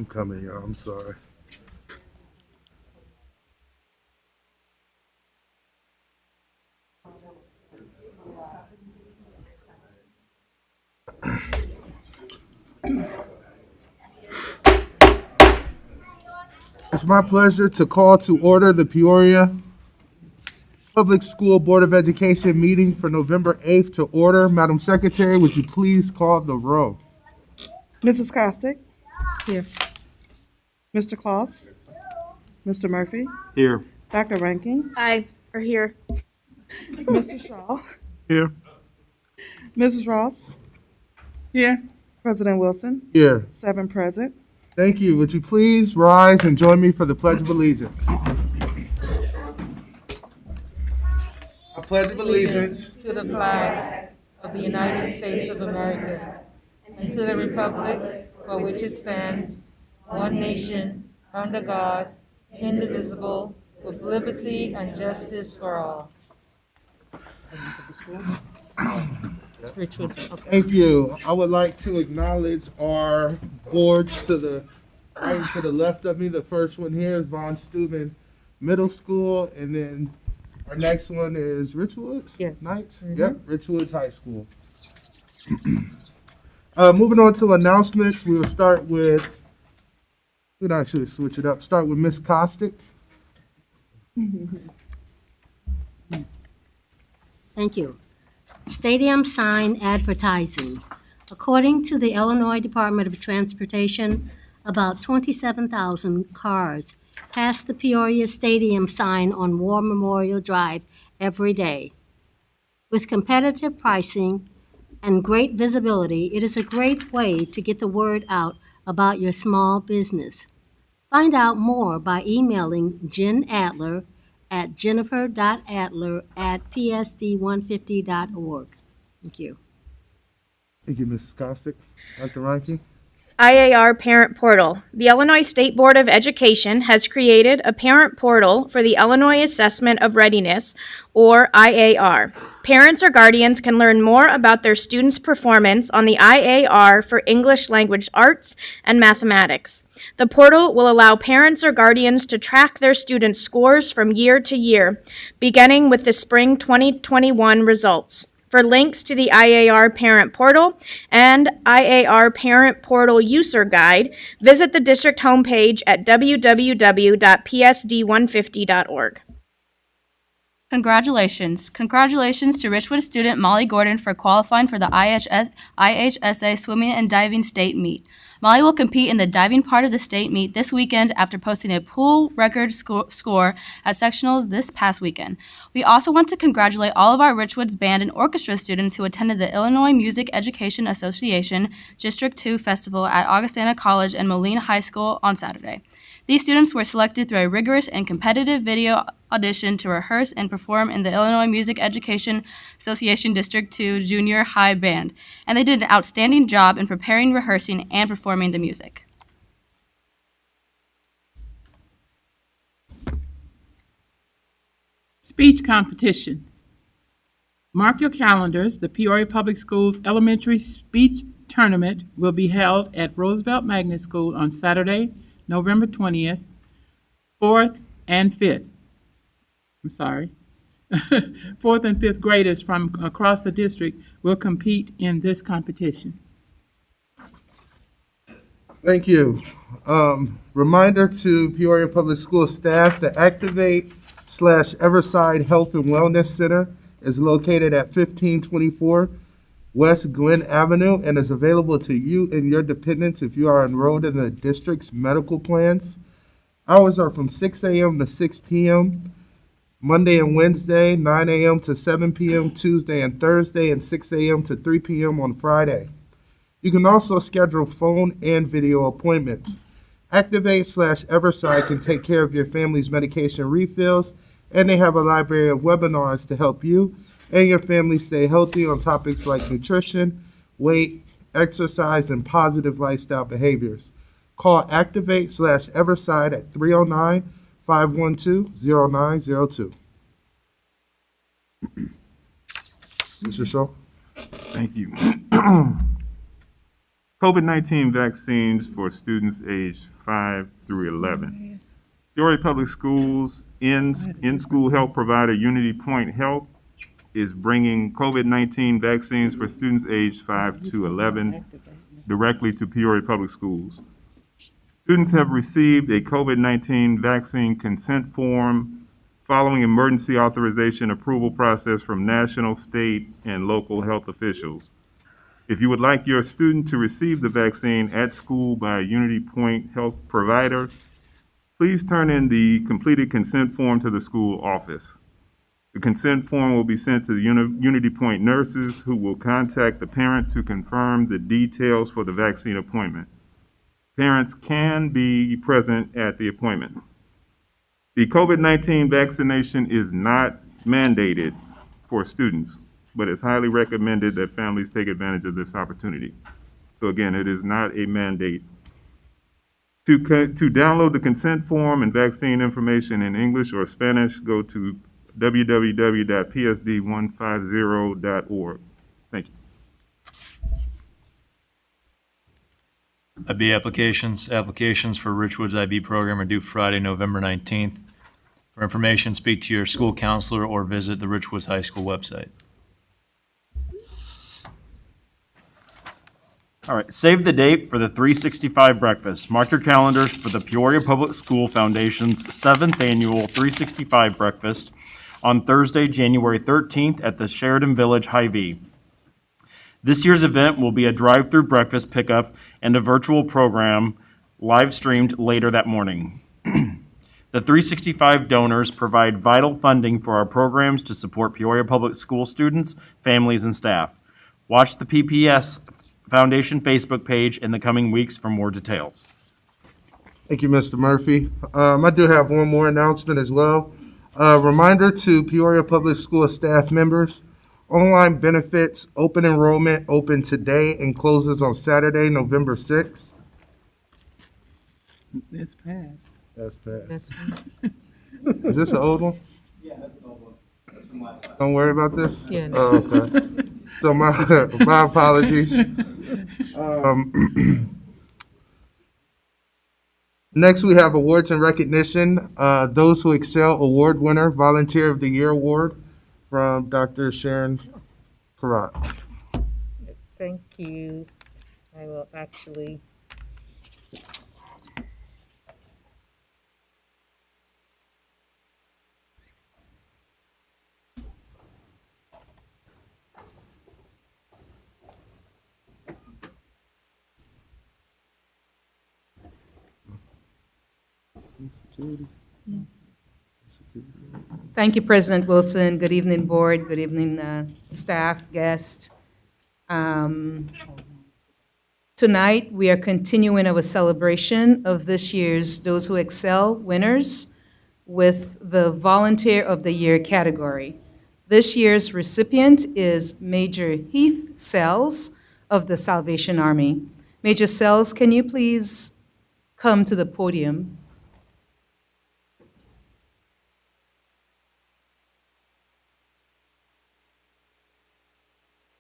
I'm coming, y'all. I'm sorry. It's my pleasure to call to order the Peoria Public School Board of Education meeting for November 8th to order. Madam Secretary, would you please call the roll? Mrs. Costick? Here. Mr. Claus? Mr. Murphy? Here. Dr. Rankin? Aye, or here. Mr. Shaw? Here. Mrs. Ross? Here. President Wilson? Here. 7 present. Thank you. Would you please rise and join me for the Pledge of Allegiance? I pledge of allegiance to the flag of the United States of America and to the republic for which it stands, one nation, under God, indivisible, with liberty and justice for all. Thank you. I would like to acknowledge our boards to the right and to the left of me. The first one here is Von Steuben Middle School, and then our next one is Richwoods? Yes. Knights? Yep, Richwoods High School. Moving on to announcements, we will start with, we'd actually switch it up. Start with Ms. Costick. Thank you. Stadium sign advertising. According to the Illinois Department of Transportation, about 27,000 cars pass the Peoria Stadium sign on War Memorial Drive every day. With competitive pricing and great visibility, it is a great way to get the word out about your small business. Find out more by emailing Jen Adler at jennifer.adler@psd150.org. Thank you. Thank you, Mrs. Costick. Dr. Reinke. IAR Parent Portal. The Illinois State Board of Education has created a parent portal for the Illinois Assessment of Readiness, or IAR. Parents or guardians can learn more about their students' performance on the IAR for English Language Arts and Mathematics. The portal will allow parents or guardians to track their students' scores from year to year, beginning with the spring 2021 results. For links to the IAR Parent Portal and IAR Parent Portal User Guide, visit the district homepage at www.psd150.org. Congratulations. Congratulations to Richwood student Molly Gordon for qualifying for the IHSA Swimming and Diving State Meet. Molly will compete in the diving part of the state meet this weekend after posting a pool record score at sectionals this past weekend. We also want to congratulate all of our Richwoods band and orchestra students who attended the Illinois Music Education Association District 2 Festival at Augustana College and Moline High School on Saturday. These students were selected through a rigorous and competitive video audition to rehearse and perform in the Illinois Music Education Association District 2 Junior High Band, and they did an outstanding job in preparing, rehearsing, and performing the music. Speech competition. Mark your calendars. The Peoria Public Schools Elementary Speech Tournament will be held at Roosevelt Magnet School on Saturday, November 20th, 4th and 5th. I'm sorry. 4th and 5th graders from across the district will compete in this competition. Thank you. Reminder to Peoria Public School staff, the Activate/Everside Health and Wellness Center is located at 1524 West Glen Avenue and is available to you and your dependents if you are enrolled in the district's medical plans. Hours are from 6 a.m. to 6 p.m. Monday and Wednesday, 9 a.m. to 7 p.m. Tuesday and Thursday, and 6 a.m. to 3 p.m. on Friday. You can also schedule phone and video appointments. Activate/Everside can take care of your family's medication refills, and they have a library of webinars to help you and your family stay healthy on topics like nutrition, weight, exercise, and positive lifestyle behaviors. Call Activate/Everside at 309-512-0902. Mr. Shaw? Thank you. COVID-19 vaccines for students aged 5 through 11. Peoria Public Schools in-school health provider Unity Point Health is bringing COVID-19 vaccines for students aged 5 to 11 directly to Peoria Public Schools. Students have received a COVID-19 vaccine consent form following emergency authorization approval process from national, state, and local health officials. If you would like your student to receive the vaccine at school by a Unity Point Health provider, please turn in the completed consent form to the school office. The consent form will be sent to the Unity Point nurses, who will contact the parent to confirm the details for the vaccine appointment. Parents can be present at the appointment. The COVID-19 vaccination is not mandated for students, but it's highly recommended that families take advantage of this opportunity. So again, it is not a mandate. To download the consent form and vaccine information in English or Spanish, go to www.psd150.org. Thank you. IB applications. Applications for Richwoods IB program are due Friday, November 19th. For information, speak to your school counselor or visit the Richwoods High School website. All right, save the date for the 365 breakfast. Mark your calendars for the Peoria Public School Foundation's 7th annual 365 breakfast on Thursday, January 13th at the Sheridan Village Hy-Vee. This year's event will be a drive-through breakfast pickup and a virtual program live streamed later that morning. The 365 donors provide vital funding for our programs to support Peoria Public School students, families, and staff. Watch the PPS Foundation Facebook page in the coming weeks for more details. Thank you, Mr. Murphy. I do have one more announcement as well. Reminder to Peoria Public School staff members, online benefits open enrollment open today and closes on Saturday, November 6th. It's passed. That's bad. That's Is this an old one? Yeah, that's an old one. That's from last time. Don't worry about this? Yeah, no. Oh, okay. So my apologies. Next, we have awards and recognition. Those who excel award winner, Volunteer of the Year Award from Dr. Sharon Karat. Thank you. I will actually. Thank you, President Wilson. Good evening, board. Good evening, staff, guests. Tonight, we are continuing our celebration of this year's Those Who Excel winners with the Volunteer of the Year category. This year's recipient is Major Heath Sells of the Salvation Army. Major Sells, can you please come to the podium?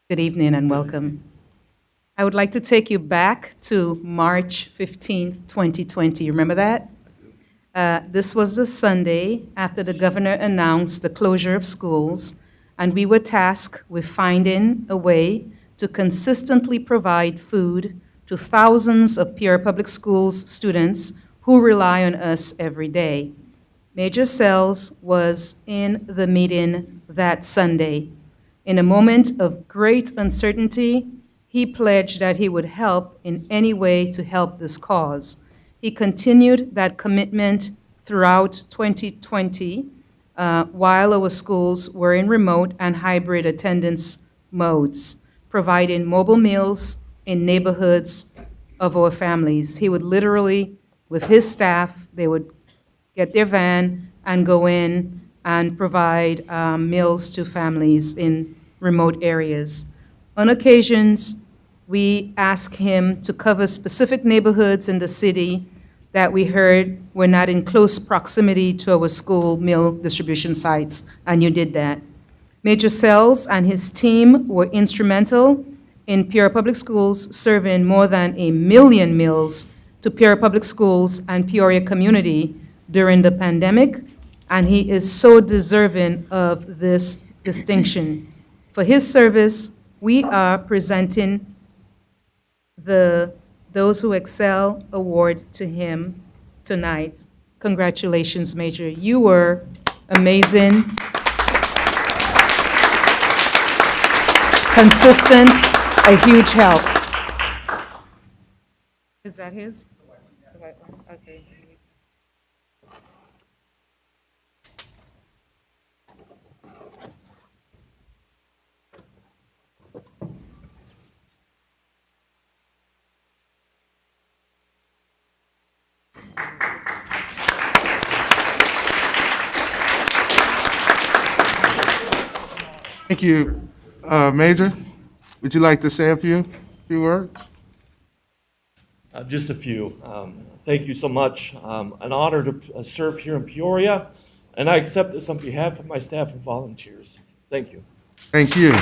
Good evening and welcome. I would like to take you back to March 15th, 2020. You remember that? This was the Sunday after the governor announced the closure of schools, and we were tasked with finding a way to consistently provide food to thousands of Peoria Public Schools students who rely on us every day. Major Sells was in the meeting that Sunday. In a moment of great uncertainty, he pledged that he would help in any way to help this cause. He continued that commitment throughout 2020 while our schools were in remote and hybrid attendance modes, providing mobile meals in neighborhoods of our families. He would literally, with his staff, they would get their van and go in and provide meals to families in remote areas. On occasions, we ask him to cover specific neighborhoods in the city that we heard were not in close proximity to our school meal distribution sites, and you did that. Major Sells and his team were instrumental in Peoria Public Schools, serving more than 1 million meals to Peoria Public Schools and Peoria community during the pandemic, and he is so deserving of this distinction. For his service, we are presenting the Those Who Excel Award to him tonight. Congratulations, Major. You were amazing, consistent, a huge help. Is that his? Okay. Thank you. Major, would you like to say a few words? Just a few. Thank you so much. An honor to serve here in Peoria, and I accept this on behalf of my staff and volunteers. Thank you. Thank you.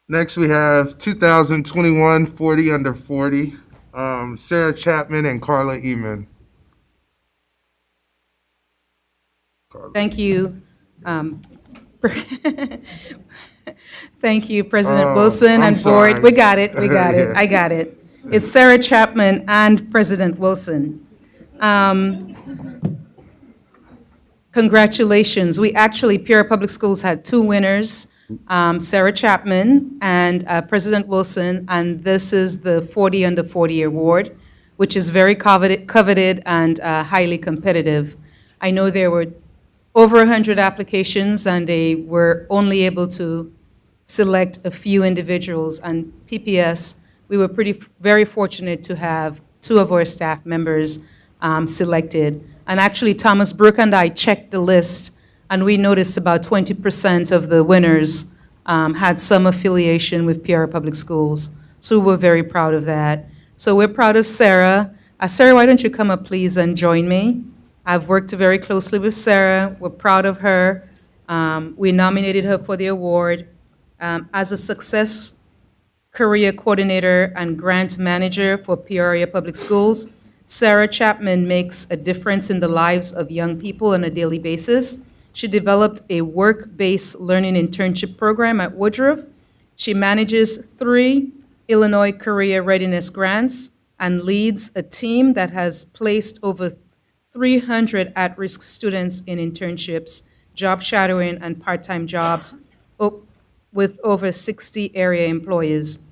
Next, we have 2021 40 under 40, Sarah Chapman and Carla Eman. Thank you. Thank you, President Wilson I'm and board. sorry. We got it. Yeah. I got it. It's Sarah Chapman and President Wilson. Congratulations. We actually, Peoria Public Schools had two winners, Sarah Chapman and President Wilson, and this is the 40 under 40 award, which is very coveted and highly competitive. I know there were over 100 applications, and they were only able to select a few individuals. And PPS, we were very fortunate to have two of our staff members selected. And actually, Thomas Brooke and I checked the list, and we noticed about 20% of the winners had some affiliation with Peoria Public Schools. So we're very proud of that. So we're proud of Sarah. Sarah, why don't you come up, please, and join me? I've worked very closely with Sarah. We're proud of her. We nominated her for the award. As a success career coordinator and grant manager for Peoria Public Schools, Sarah Chapman makes a difference in the lives of young people on a daily basis. She developed a work-based learning internship program at Woodruff. She manages 3 Illinois Career Readiness grants and leads a team that has placed over 300 at-risk students in internships, job shadowing, and part-time jobs with over 60 area employers.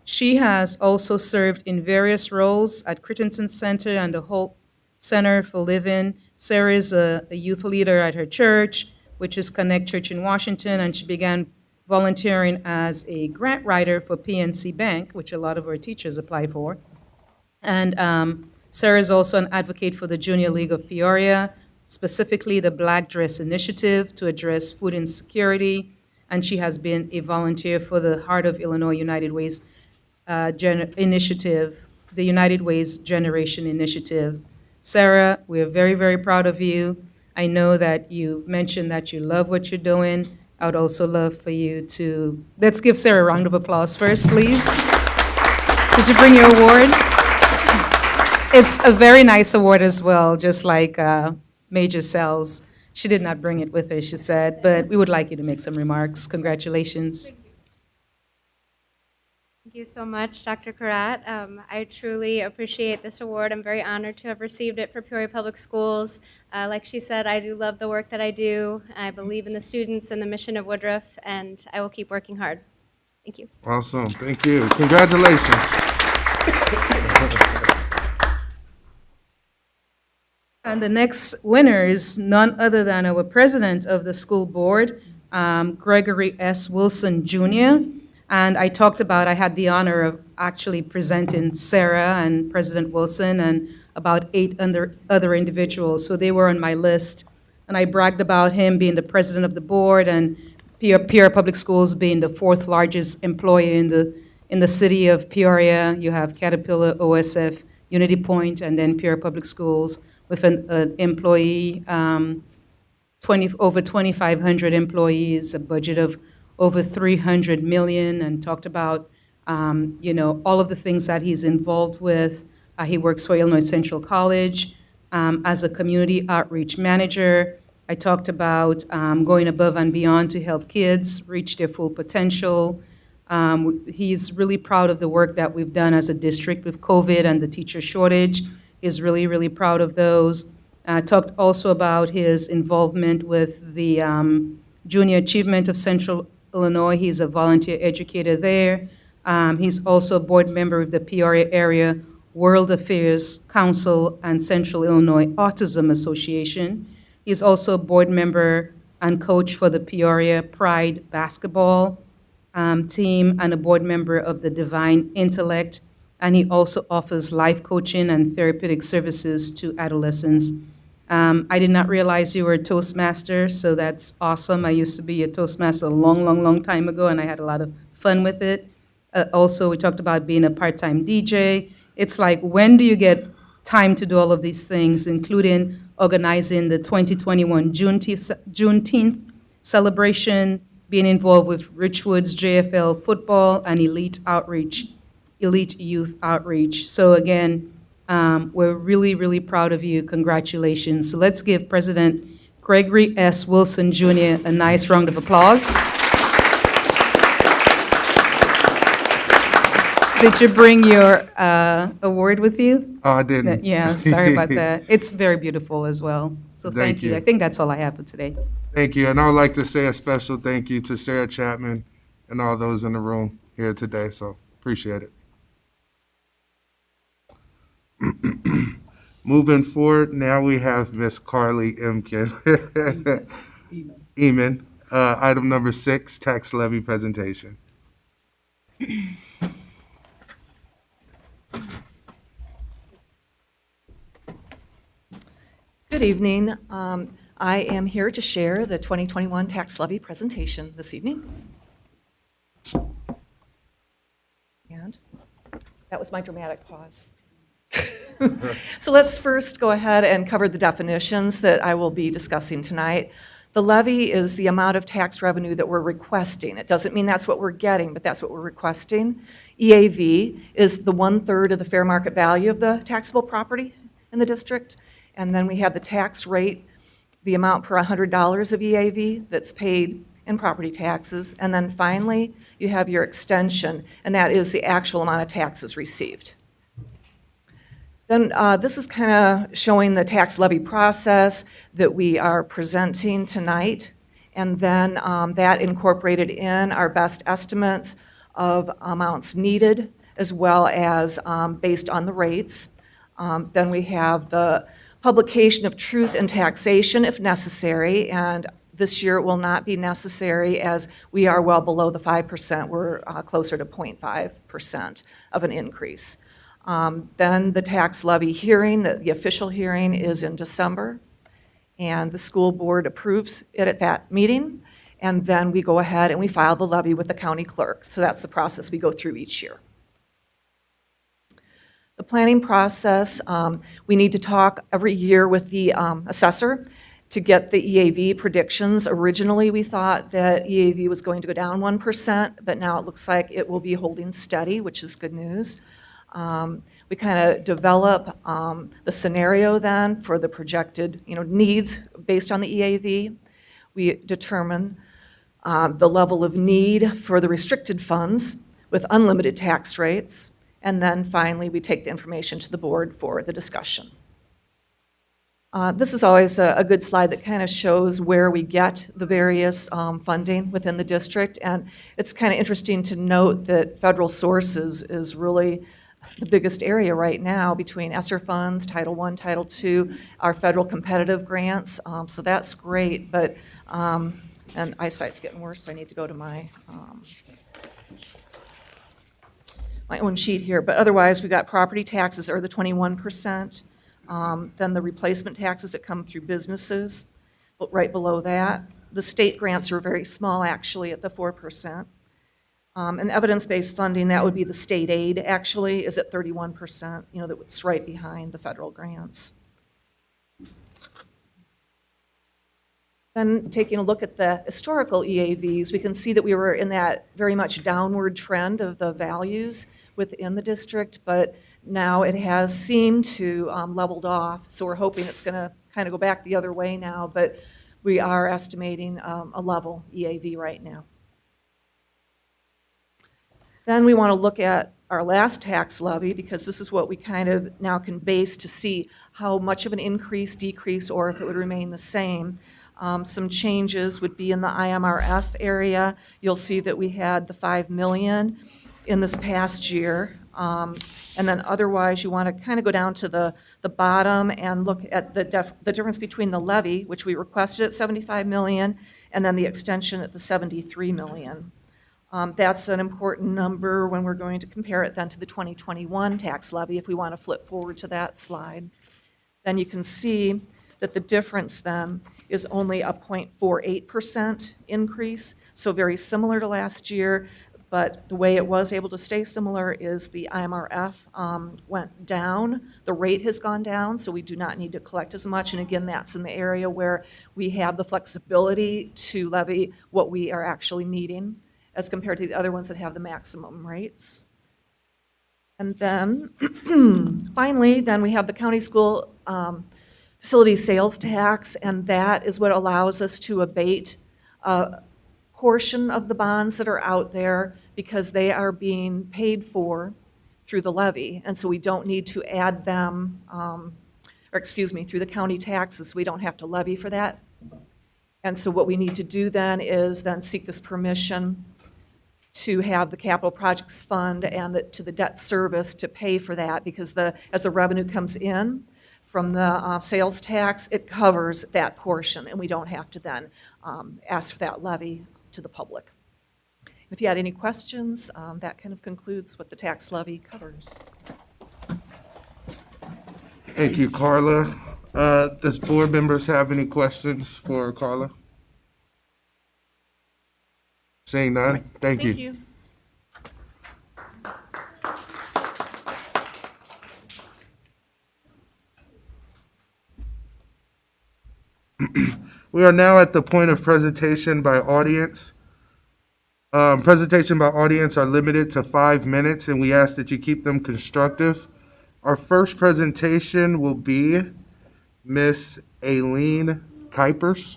She has also served in various roles at Crittenton Center and the Holt Center for Living. Sarah is a youth leader at her church, which is Connect Church in Washington, and she began volunteering as a grant writer for PNC Bank, which a lot of our teachers apply for. And Sarah is also an advocate for the Junior League of Peoria, specifically the Black Dress Initiative to address food insecurity, and she has been a volunteer for the Heart of Illinois United Ways Initiative, the United Ways Generation Initiative. Sarah, we are very, very proud of you. I know that you mentioned that you love what you're doing. I would also love for you to, let's give Sarah a round of applause first, please. Did you bring your award? It's a very nice award as well, just like Major Sells. She did not bring it with her, she said, but we would like you to make some remarks. Congratulations. Thank you so much, Dr. Karat. I truly appreciate this award. I'm very honored to have received it for Peoria Public Schools. Like she said, I do love the work that I do. I believe in the students and the mission of Woodruff, and I will keep working hard. Thank you. Awesome. Thank you. Congratulations. And the next winner is none other than our president of the school board, Gregory S. Wilson Jr. And I had the honor of actually presenting Sarah and President Wilson and about 8 other individuals. So they were on my list. And I bragged about him being the president of the board and Peoria Public Schools being the 4th largest employer in the city of Peoria. You have Caterpillar, OSF, Unity Point, and then Peoria Public Schools with an employee, 2,500 employees, a budget of over 300 million, and talked about, all of the things that he's involved with. He works for Illinois Central College as a community outreach manager. I talked about going above and beyond to help kids reach their full potential. He's really proud of the work that we've done as a district with COVID and the teacher shortage. He's really, really proud of those. Talked also about his involvement with the Junior Achievement of Central Illinois. He's a volunteer educator there. He's also a board member of the Peoria Area World Affairs Council and Central Illinois Autism Association. He's also a board member and coach for the Peoria Pride basketball team and a board member of the Divine Intellect. And he also offers life coaching and therapeutic services to adolescents. I did not realize you were a Toastmaster, so that's awesome. I used to be a Toastmaster a long, long, long time ago, and I had a lot of fun with it. Also, we talked about being a part-time DJ. It's like, when do you get time to do all of these things, including organizing the 2021 Juneteenth celebration, being involved with Richwood's JFL football and elite youth outreach. So again, we're really, really proud of you. Congratulations. So let's give President Gregory S. Wilson Jr. a nice round of applause. Did you bring your award with you? Oh, I didn't. Yeah, sorry about that. It's very beautiful as well. So Thank thank you. you. I think that's all I have for today. Thank you. And I would like to say a special thank you to Sarah Chapman and all those in the room here today. So appreciate it. Moving forward, now we have Miss Carly Emkin. Eamon, item number 6, tax levy presentation. Good evening. I am here to share the 2021 tax levy presentation this evening. And that was my dramatic pause. So let's first go ahead and cover the definitions that I will be discussing tonight. The levy is the amount of tax revenue that we're requesting. It doesn't mean that's what we're getting, but that's what we're requesting. EAV is the 1/3 of the fair market value of the taxable property in the district. And then we have the tax rate, the amount per $100 of EAV that's paid in property taxes. And then finally, you have your extension, and that is the actual amount of taxes received. Then this is kind of showing the tax levy process that we are presenting tonight. And then that incorporated in our best estimates of amounts needed, as well as based on the rates. Then we have the publication of truth and taxation if necessary, and this year it will not be necessary as we are well below the 5%. We're closer to 0.5% of an increase. Then the tax levy hearing, the official hearing is in December, and the school board approves it at that meeting, and then we go ahead and we file the levy with the county clerk. So that's the process we go through each year. The planning process, we need to talk every year with the assessor to get the EAV predictions. Originally, we thought that EAV was going to go down 1%, but now it looks like it will be holding steady, which is good news. We kind of develop the scenario then for the projected needs based on the EAV. We determine the level of need for the restricted funds with unlimited tax rates. And then finally, we take the information to the board for the discussion. This is always a good slide that kind of shows where we get the various funding within the district. And it's kind of interesting to note that federal sources is really the biggest area right now between ESSER funds, Title I, Title II, our federal competitive grants. So that's great, but, and eyesight's getting worse, so I need to go to my own sheet here. But otherwise, we've got property taxes are the 21%. Then the replacement taxes that come through businesses, right below that. The state grants are very small, actually, at the 4%. And evidence-based funding, that would be the state aid, actually, is at 31%, that's right behind the federal grants. Then taking a look at the historical EAVs, we can see that we were in that very much downward trend of the values within the district, but now it has seemed to leveled off. So we're hoping it's going to kind of go back the other way now, but we are estimating a level EAV right now. Then we want to look at our last tax levy, because this is what we kind of now can base to see how much of an increase, decrease, or if it would remain the same. Some changes would be in the IMRF area. You'll see that we had the $5 million in this past year. And then otherwise, you want to kind of go down to the bottom and look at the difference between the levy, which we requested at $75 million, and then the extension at the $73 million. That's an important number when we're going to compare it then to the 2021 tax levy, if we want to flip forward to that slide. Then you can see that the difference then is only a 0.48% increase, so very similar to last year, but the way it was able to stay similar is the IMRF went down, the rate has gone down, so we do not need to collect as much, and again, that's in the area where we have the flexibility to levy what we are actually needing, as compared to the other ones that have the maximum rates. And then, finally, then we have the county school facility sales tax, and that is what allows us to abate a portion of the bonds that are out there because they are being paid for through the levy. And so we don't need to add them, through the county taxes. We don't have to levy for that. And so what we need to do then is then seek this permission to have the capital projects fund and to the debt service to pay for that, because as the revenue comes in from the sales tax, it covers that portion, and we don't have to then ask for that levy to the public. If you had any questions, that kind of concludes what the tax levy covers. Thank you, Carla. Does board members have any questions for Carla? Seeing none, thank you. We are now at the point of presentation by audience. Presentation by audience are limited to 5 minutes, and we ask that you keep them constructive. Our first presentation will be Miss Aileen Kuipers.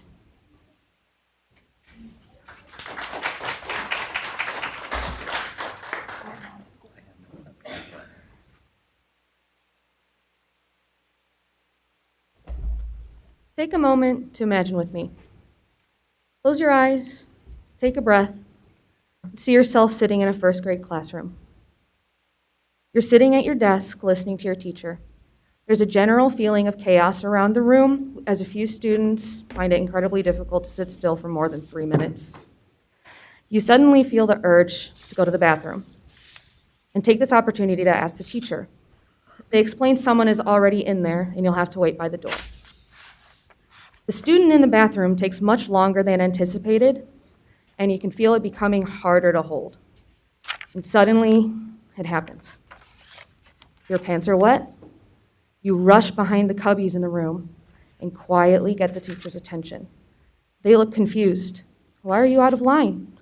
Take a moment to imagine with me. Close your eyes, take a breath, and see yourself sitting in a first grade classroom. You're sitting at your desk listening to your teacher. There's a general feeling of chaos around the room as a few students find it incredibly difficult to sit still for more than 3 minutes. You suddenly feel the urge to go to the bathroom and take this opportunity to ask the teacher. They explain someone is already in there and you'll have to wait by the door. The student in the bathroom takes much longer than anticipated, and you can feel it becoming harder to hold. And suddenly, it happens. Your pants are wet. You rush behind the cubbies in the room and quietly get the teacher's attention. They look confused. Why are you out of line?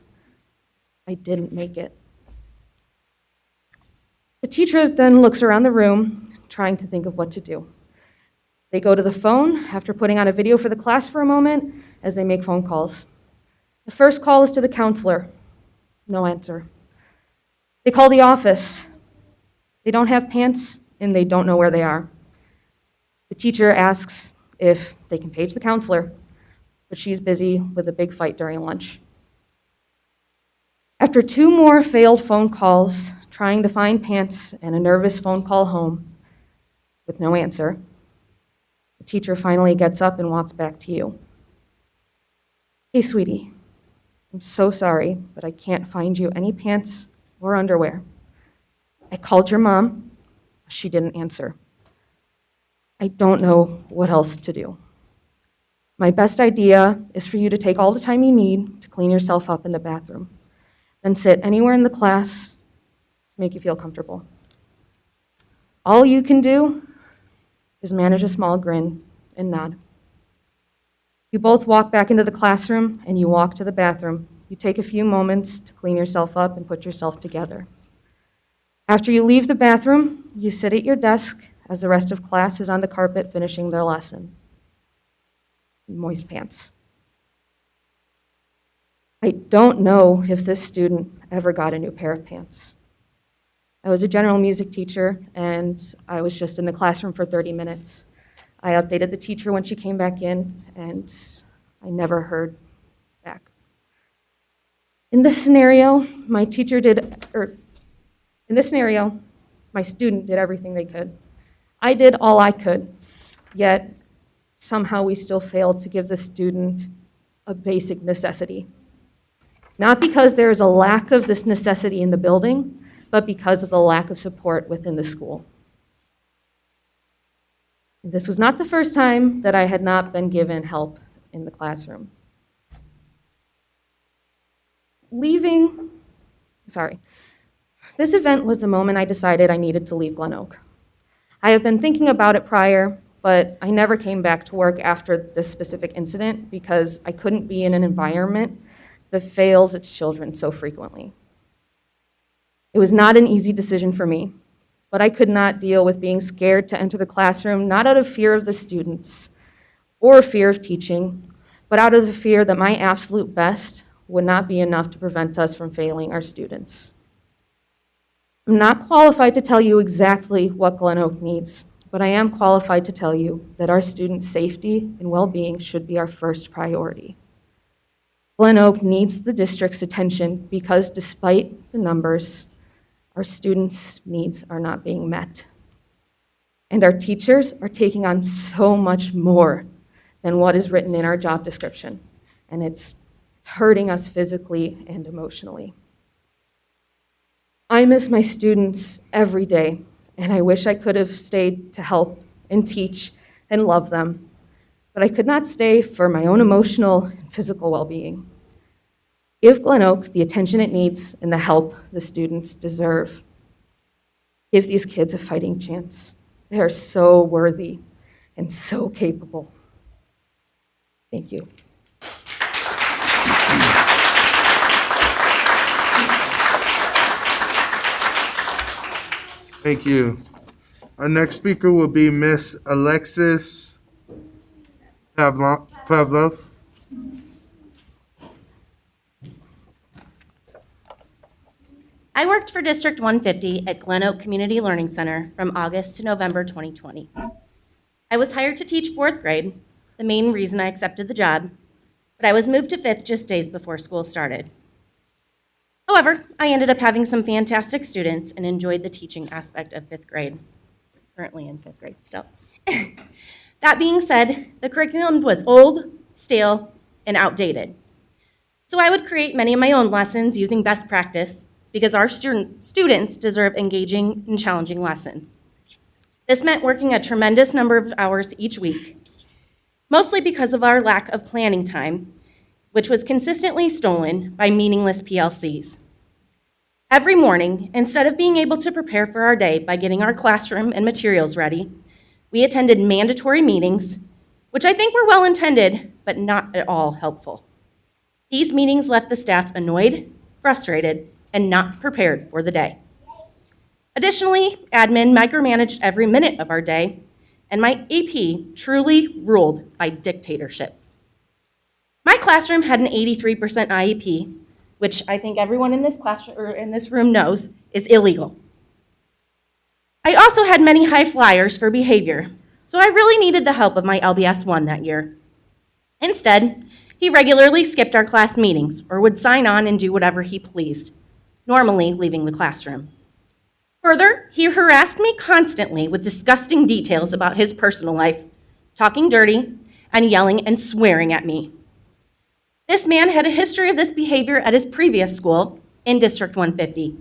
I didn't make it. The teacher then looks around the room, trying to think of what to do. They go to the phone after putting on a video for the class for a moment as they make phone calls. The first call is to the counselor. No answer. They call the office. They don't have pants and they don't know where they are. The teacher asks if they can page the counselor, but she's busy with a big fight during lunch. After 2 more failed phone calls, trying to find pants and a nervous phone call home with no answer, the teacher finally gets up and walks back to you. Hey, sweetie, I'm so sorry, but I can't find you any pants or underwear. I called your mom, but she didn't answer. I don't know what else to do. My best idea is for you to take all the time you need to clean yourself up in the bathroom. then sit anywhere in the class to make you feel comfortable. All you can do is manage a small grin and nod. You both walk back into the classroom and you walk to the bathroom. You take a few moments to clean yourself up and put yourself together. After you leave the bathroom, you sit at your desk as the rest of class is on the carpet finishing their lesson. Moist pants. I don't know if this student ever got a new pair of pants. I was a general music teacher, and I was just in the classroom for 30 minutes. I updated the teacher when she came back in, and I never heard back. In this scenario, my student did everything they could. I did all I could, yet somehow we still failed to give the student a basic necessity. Not because there is a lack of this necessity in the building, but because of the lack of support within the school. This was not the first time that I had not been given help in the classroom. This event was the moment I decided I needed to leave Glen Oak. I have been thinking about it prior, but I never came back to work after this specific incident because I couldn't be in an environment that fails its children so frequently. It was not an easy decision for me, but I could not deal with being scared to enter the classroom, not out of fear of the students or fear of teaching, but out of the fear that my absolute best would not be enough to prevent us from failing our students. I'm not qualified to tell you exactly what Glen Oak needs, but I am qualified to tell you that our students' safety and well-being should be our first priority. Glen Oak needs the district's attention because despite the numbers, our students' needs are not being met. And our teachers are taking on so much more than what is written in our job description, and it's hurting us physically and emotionally. I miss my students every day, and I wish I could have stayed to help and teach and love them, but I could not stay for my own emotional and physical well-being. Give Glen Oak the attention it needs and the help the students deserve. Give these kids a fighting chance. They are so worthy and so capable. Thank you. Thank you. Our next speaker will be Miss Alexis Pavlov. I worked for District 150 at Glen Oak Community Learning Center from August to November 2020. I was hired to teach 4th grade, the main reason I accepted the job, but I was moved to 5th just days before school started. However, I ended up having some fantastic students and enjoyed the teaching aspect of 5th grade. Currently in 5th grade still. That being said, the curriculum was old, stale, and outdated. So I would create many of my own lessons using best practice because our students deserve engaging and challenging lessons. This meant working a tremendous number of hours each week, mostly because of our lack of planning time, which was consistently stolen by meaningless PLCs. Every morning, instead of being able to prepare for our day by getting our classroom and materials ready, we attended mandatory meetings, which I think were well-intended, but not at all helpful. These meetings left the staff annoyed, frustrated, and not prepared for the day. Additionally, admin micromanaged every minute of our day, and my AP truly ruled by dictatorship. My classroom had an 83% IEP, which I think everyone in this classroom or in this room knows is illegal. I also had many high flyers for behavior, so I really needed the help of my LBS 1 that year. Instead, he regularly skipped our class meetings or would sign on and do whatever he pleased, normally leaving the classroom. Further, he harassed me constantly with disgusting details about his personal life, talking dirty, and yelling and swearing at me. This man had a history of this behavior at his previous school in District 150,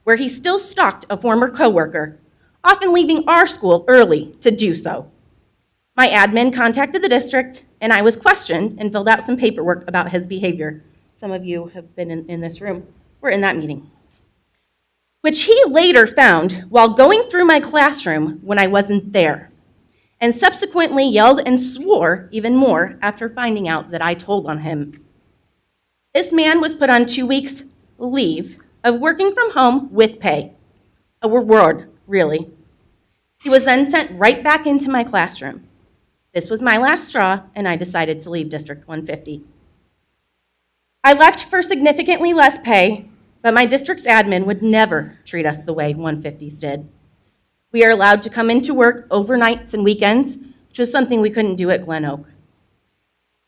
where he still stalked a former coworker, often leaving our school early to do so. My admin contacted the district, and I was questioned and filled out some paperwork about his behavior. Some of you have been in this room were in that meeting, which he later found while going through my classroom when I wasn't there, and subsequently yelled and swore even more after finding out that I told on him. This man was put on 2 weeks leave of working from home with pay, a reward, really. He was then sent right back into my classroom. This was my last straw, and I decided to leave District 150. I left for significantly less pay, but my district's admin would never treat us the way 150s did. We are allowed to come into work overnights and weekends, which was something we couldn't do at Glen Oak.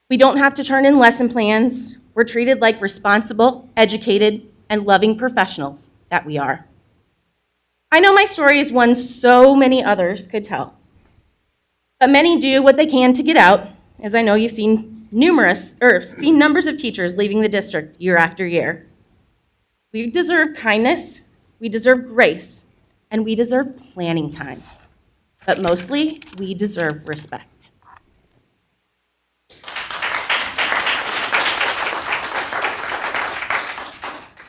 We don't have to turn in lesson plans. We're treated like responsible, educated, and loving professionals that we are. I know my story is one so many others could tell, but many do what they can to get out, as I know you've seen numbers of teachers leaving the district year after year. We deserve kindness, we deserve grace, and we deserve planning time. But mostly, we deserve respect.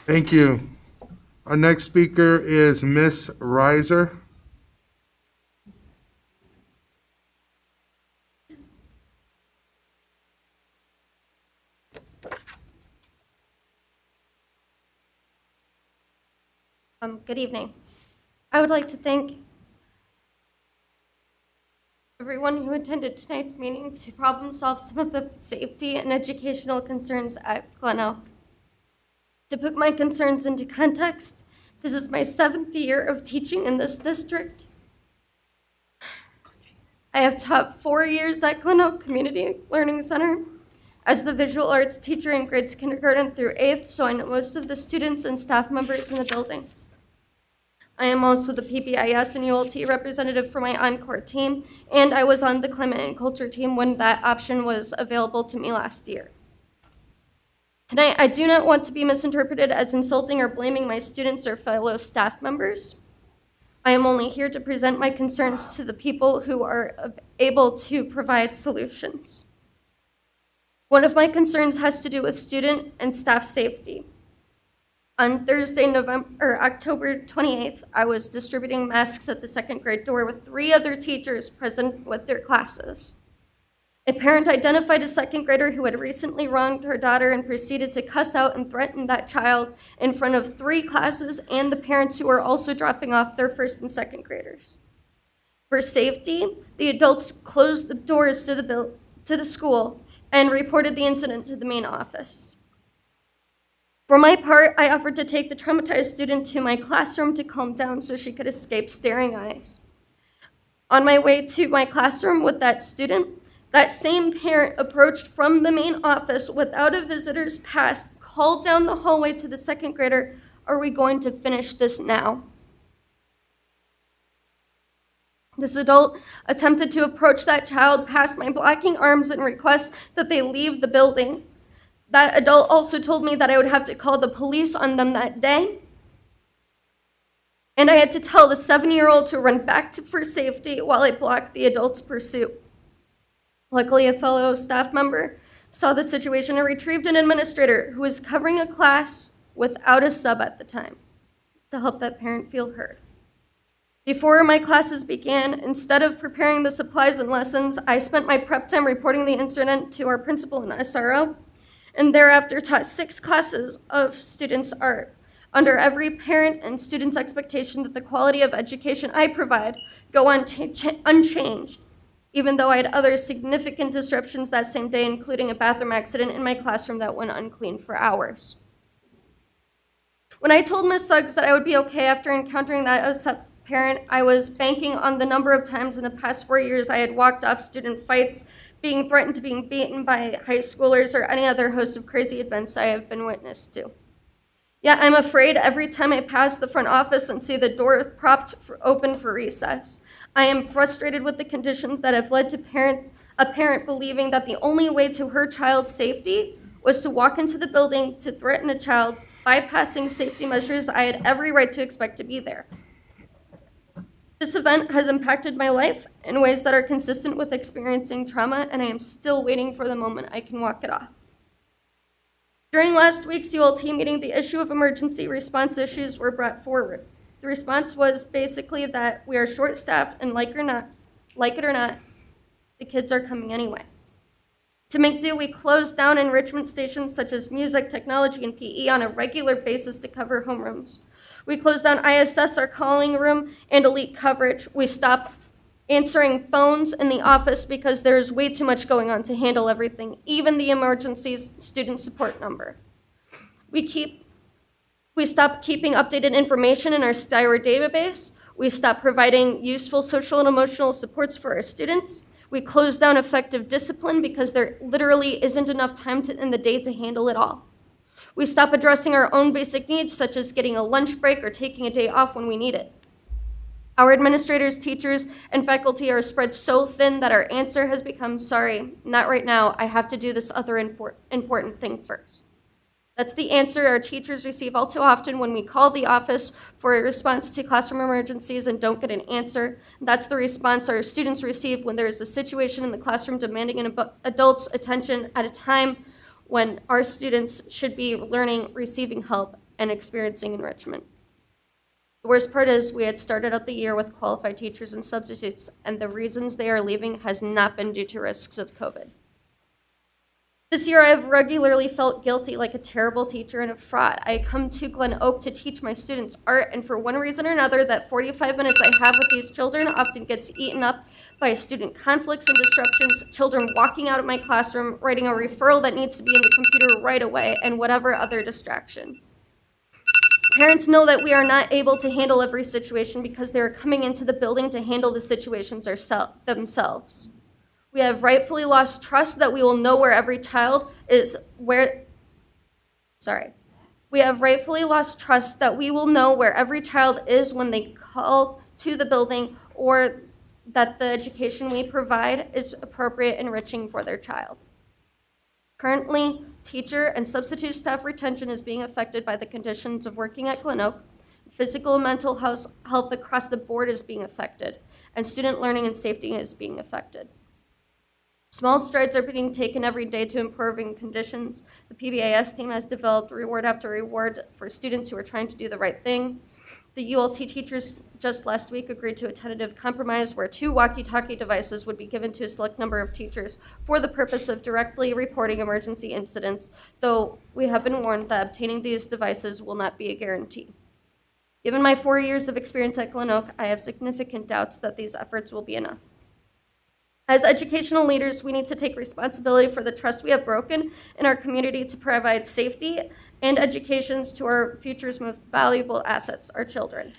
Thank you. Our next speaker is Miss Reiser. Good evening. I would like to thank everyone who attended tonight's meeting to problem solve some of the safety and educational concerns at Glen Oak. To put my concerns into context, this is my 7th year of teaching in this district. I have taught 4 years at Glen Oak Community Learning Center as the visual arts teacher in grades kindergarten through 8th, so I know most of the students and staff members in the building. I am also the PBIS and ULT representative for my Encore team, and I was on the climate and culture team when that option was available to me last year. Tonight, I do not want to be misinterpreted as insulting or blaming my students or fellow staff members. I am only here to present my concerns to the people who are able to provide solutions. One of my concerns has to do with student and staff safety. On Thursday, October 28th, I was distributing masks at the 2nd grade door with 3 other teachers present with their classes. A parent identified a 2nd grader who had recently wronged her daughter and proceeded to cuss out and threaten that child in front of 3 classes and the parents who were also dropping off their 1st and 2nd graders. For safety, the adults closed the doors to the school and reported the incident to the main office. For my part, I offered to take the traumatized student to my classroom to calm down so she could escape staring eyes. On my way to my classroom with that student, that same parent approached from the main office without a visitor's pass, called down the hallway to the 2nd grader, "Are we going to finish this now?" This adult attempted to approach that child past my blocking arms and request that they leave the building. That adult also told me that I would have to call the police on them that day. And I had to tell the 7-year-old to run back for safety while I blocked the adult's pursuit. Luckily, a fellow staff member saw the situation and retrieved an administrator who was covering a class without a sub at the time to help that parent feel heard. Before my classes began, instead of preparing the supplies and lessons, I spent my prep time reporting the incident to our principal and SRO, and thereafter taught 6 classes of students' art, under every parent and student's expectation that the quality of education I provide go unchanged, even though I had other significant disruptions that same day, including a bathroom accident in my classroom that went unclean for hours. When I told Ms. Suggs that I would be okay after encountering that upset parent, I was banking on the number of times in the past 4 years I had walked off student fights, being threatened to being beaten by high schoolers, or any other host of crazy events I have been witness to. Yet I'm afraid every time I pass the front office and see the door propped open for recess. I am frustrated with the conditions that have led to a parent believing that the only way to her child's safety was to walk into the building to threaten a child, bypassing safety measures I had every right to expect to be there. This event has impacted my life in ways that are consistent with experiencing trauma, and I am still waiting for the moment I can walk it off. During last week's ULT meeting, the issue of emergency response issues were brought forward. The response was basically that we are short-staffed and like it or not, the kids are coming anyway. To make do, we closed down enrichment stations such as music, technology, and PE on a regular basis to cover homerooms. We closed down ISS, our calling room, and elite coverage. We stopped answering phones in the office because there is way too much going on to handle everything, even the emergencies student support number. We stopped keeping updated information in our Styra database. We stopped providing useful social and emotional supports for our students. We closed down effective discipline because there literally isn't enough time in the day to handle it all. We stopped addressing our own basic needs, such as getting a lunch break or taking a day off when we need it. Our administrators, teachers, and faculty are spread so thin that our answer has become, sorry, not right now, I have to do this other important thing first. That's the answer our teachers receive all too often when we call the office for a response to classroom emergencies and don't get an answer. That's the response our students receive when there is a situation in the classroom demanding an adult's attention at a time when our students should be learning, receiving help, and experiencing enrichment. The worst part is we had started out the year with qualified teachers and substitutes, and the reasons they are leaving has not been due to risks of COVID. This year, I have regularly felt guilty like a terrible teacher and a fraud. I come to Glen Oak to teach my students art, and for one reason or another, that 45 minutes I have with these children often gets eaten up by student conflicts and disruptions, children walking out of my classroom, writing a referral that needs to be in the computer right away, and whatever other distraction. Parents know that we are not able to handle every situation because they are coming into the building to handle the situations themselves. We have rightfully lost trust that we will know where every child is We have rightfully lost trust that we will know where every child is when they call to the building, or that the education we provide is appropriate, enriching for their child. Currently, teacher and substitute staff retention is being affected by the conditions of working at Glen Oak. Physical and mental health across the board is being affected, and student learning and safety is being affected. Small strides are being taken every day to improving conditions. The PBIS team has developed reward after reward for students who are trying to do the right thing. The ULT teachers just last week agreed to a tentative compromise where 2 walkie-talkie devices would be given to a select number of teachers for the purpose of directly reporting emergency incidents, though we have been warned that obtaining these devices will not be a guarantee. Given my 4 years of experience at Glen Oak, I have significant doubts that these efforts will be enough. As educational leaders, we need to take responsibility for the trust we have broken in our community to provide safety and educations to our future's most valuable assets, our children.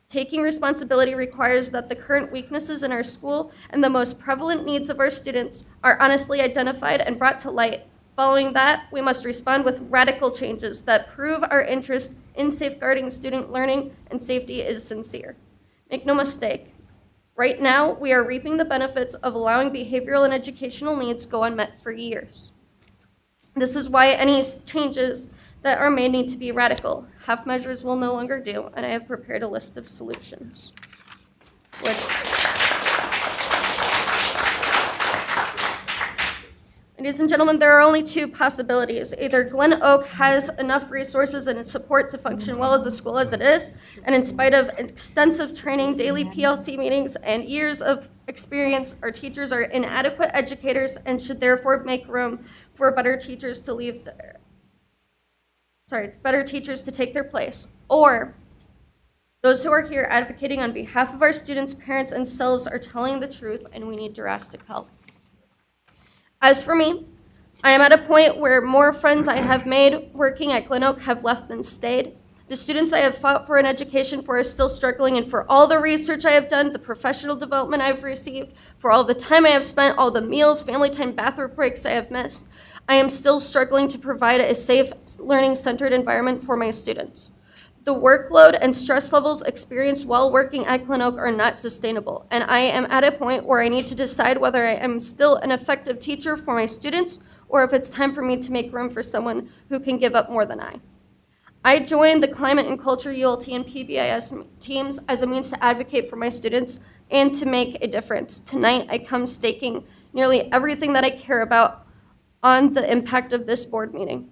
Taking responsibility requires that the current weaknesses in our school and the most prevalent needs of our students are honestly identified and brought to light. Following that, we must respond with radical changes that prove our interest in safeguarding student learning and safety is sincere. Make no mistake, right now, we are reaping the benefits of allowing behavioral and educational needs go unmet for years. This is why any changes that are made need to be radical. Half measures will no longer do, and I have prepared a list of solutions. Ladies and gentlemen, there are only 2 possibilities. Either Glen Oak has enough resources and support to function well as a school as it is, and in spite of extensive training, daily PLC meetings, and years of experience, our teachers are inadequate educators and should therefore make room for better teachers to take their place. Or those who are here advocating on behalf of our students, parents, and selves are telling the truth, and we need drastic help. As for me, I am at a point where more friends I have made working at Glen Oak have left than stayed. The students I have fought for an education for are still struggling, and for all the research I have done, the professional development I've received, for all the time I have spent, all the meals, family time, bathroom breaks I have missed, I am still struggling to provide a safe, learning-centered environment for my students. The workload and stress levels experienced while working at Glen Oak are not sustainable, and I am at a point where I need to decide whether I am still an effective teacher for my students or if it's time for me to make room for someone who can give up more than I. I joined the Climate and Culture ULT and PBIS teams as a means to advocate for my students and to make a difference. Tonight, I come staking nearly everything that I care about on the impact of this board meeting.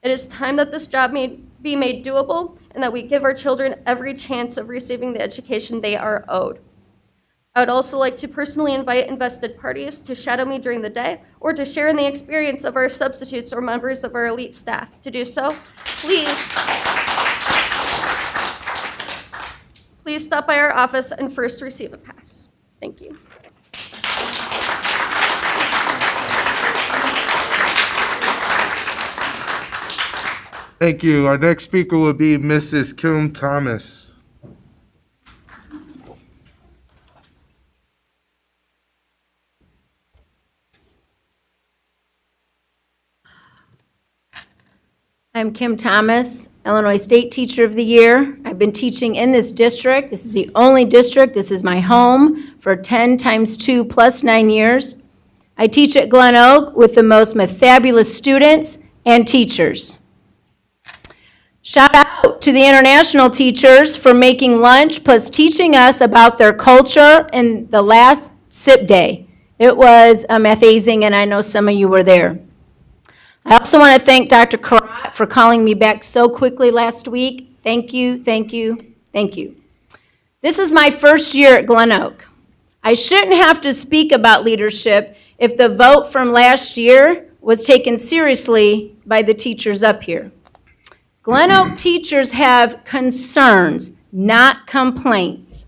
It is time that this job be made doable and that we give our children every chance of receiving the education they are owed. I would also like to personally invite invested parties to shadow me during the day or to share in the experience of our substitutes or members of our elite staff. To do so, please stop by our office and first receive a pass. Thank you. Thank you. Our next speaker will be Mrs. Kim Thomas. I'm Kim Thomas, Illinois State Teacher of the Year. I've been teaching in this district. This is the only district. This is my home for 10 times 2 plus 9 years. I teach at Glen Oak with the most fabulous students and teachers. Shout out to the international teachers for making lunch plus teaching us about their culture in the last SIP day. It was amazing, and I know some of you were there. I also want to thank Dr. Karat for calling me back so quickly last week. Thank you, thank you, thank you. This is my first year at Glen Oak. I shouldn't have to speak about leadership if the vote from last year was taken seriously by the teachers up here. Glen Oak teachers have concerns, not complaints.